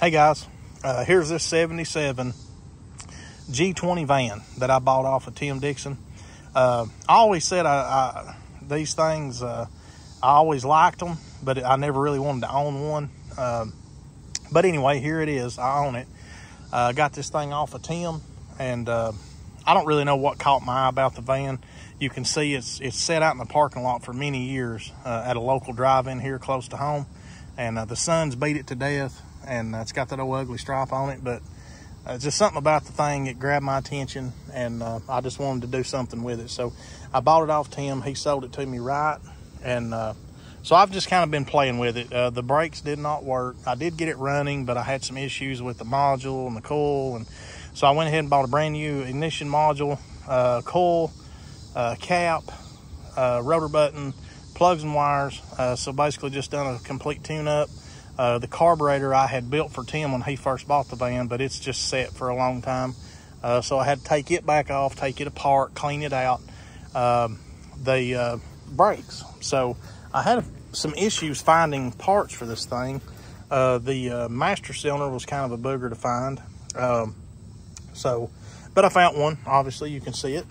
Hey guys, here's this 77 G20 van that I bought off of Tim Dixon. I always said these things, I always liked them, but I never really wanted to own one. But anyway, here it is. I own it. Got this thing off of Tim, and I don't really know what caught my eye about the van. You can see it's set out in the parking lot for many years at a local drive-in here close to home, and the sun's beat it to death, and it's got that old ugly stripe on it, but just something about the thing that grabbed my attention, and I just wanted to do something with it. So I bought it off Tim. He sold it to me right, and so I've just kind of been playing with it. The brakes did not work. I did get it running, but I had some issues with the module and the coil, and so I went ahead and bought a brand new ignition module, coil, cap, rotor button, plugs and wires. So basically just done a complete tune-up. The carburetor I had built for Tim when he first bought the van, but it's just set for a long time. So I had to take it back off, take it apart, clean it out. The brakes. So I had some issues finding parts for this thing. The master cylinder was kind of a booger to find. But I found one. Obviously, you can see it.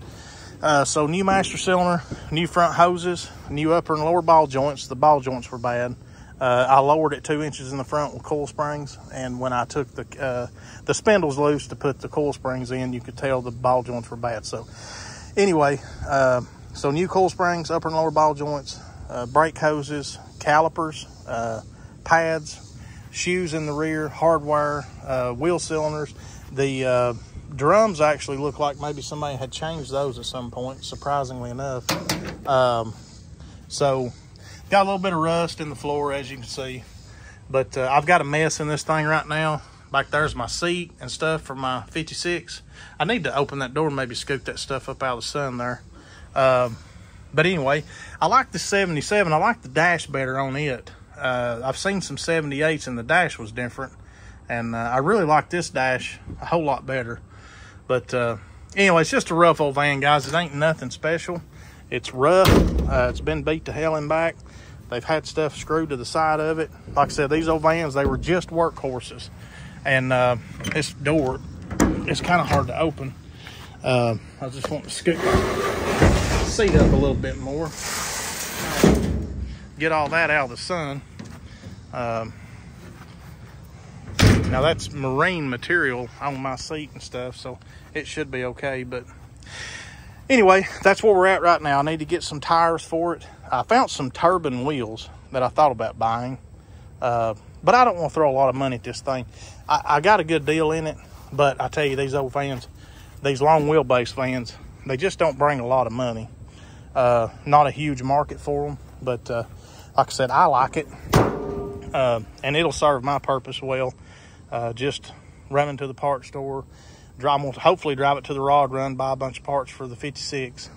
So new master cylinder, new front hoses, new upper and lower ball joints. The ball joints were bad. I lowered it 2 inches in the front with coil springs, and when I took the spindles loose to put the coil springs in, you could tell the ball joints were bad. So anyway, so new coil springs, upper and lower ball joints, brake hoses, calipers, pads, shoes in the rear, hardwire, wheel cylinders. The drums actually look like maybe somebody had changed those at some point, surprisingly enough. So got a little bit of rust in the floor, as you can see, but I've got a mess in this thing right now. Back there's my seat and stuff for my 56. I need to open that door and maybe scoop that stuff up out of the sun there. But anyway, I like the 77. I like the dash better on it. I've seen some 78s and the dash was different, and I really like this dash a whole lot better. But anyway, it's just a rough old van, guys. It ain't nothing special. It's rough. It's been beat to hell and back. They've had stuff screwed to the side of it. Like I said, these old vans, they were just workhorses. And this door is kind of hard to open. I just want to scoop the seat up a little bit more. Get all that out of the sun. Now that's marine material on my seat and stuff, so it should be okay. But anyway, that's where we're at right now. I need to get some tires for it. I found some turbine wheels that I thought about buying, but I don't want to throw a lot of money at this thing. I got a good deal in it, but I tell you, these old vans, these long wheelbase vans, they just don't bring a lot of money. Not a huge market for them, but like I said, I like it, and it'll serve my purpose well. Just running to the parts store, hopefully drive it to the rod run, buy a bunch of parts for the 56.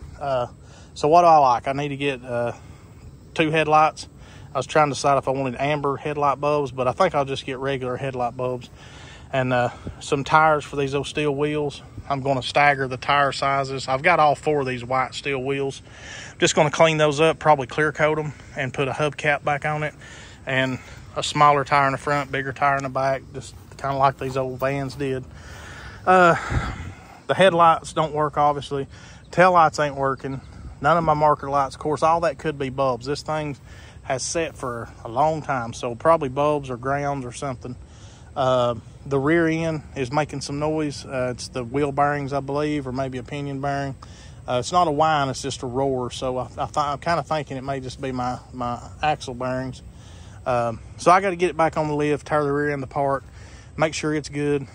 So what do I like? I need to get 2 headlights. I was trying to decide if I wanted amber headlight bulbs, but I think I'll just get regular headlight bulbs. And some tires for these old steel wheels. I'm going to stagger the tire sizes. I've got all 4 of these white steel wheels. Just going to clean those up, probably clear coat them, and put a hubcap back on it. And a smaller tire in the front, bigger tire in the back, just kind of like these old vans did. The headlights don't work, obviously. Tail lights ain't working. None of my marker lights. Of course, all that could be bulbs. This thing has set for a long time, so probably bulbs or grounds or something. The rear end is making some noise. It's the wheel bearings, I believe, or maybe a pinion bearing. It's not a whine, it's just a roar. So I'm kind of thinking it may just be my axle bearings. So I got to get it back on the lift, tear the rear end apart, make sure it's good.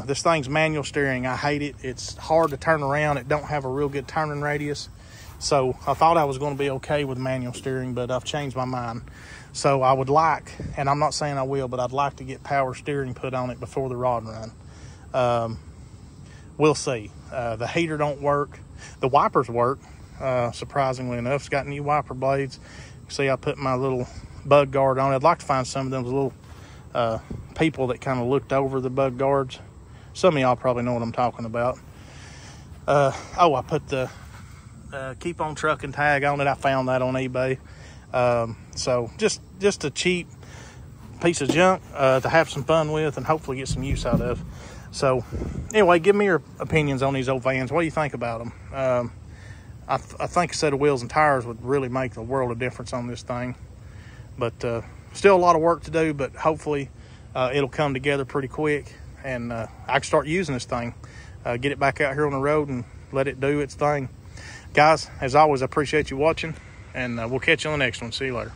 This thing's manual steering. I hate it. It's hard to turn around. It don't have a real good turning radius. So I thought I was going to be okay with manual steering, but I've changed my mind. So I would like, and I'm not saying I will, but I'd like to get power steering put on it before the rod run. We'll see. The heater don't work. The wipers work, surprisingly enough. It's got new wiper blades. See, I put my little bug guard on it. I'd like to find some of those little people that kind of looked over the bug guards. Some of y'all probably know what I'm talking about. I put the keep on trucking tag on it. I found that on eBay. So just a cheap piece of junk to have some fun with and hopefully get some use out of. So anyway, give me your opinions on these old vans. What do you think about them? I think a set of wheels and tires would really make the world of difference on this thing. But still a lot of work to do, but hopefully it'll come together pretty quick, and I can start using this thing, get it back out here on the road and let it do its thing. Guys, as always, I appreciate you watching, and we'll catch you on the next one. See you later.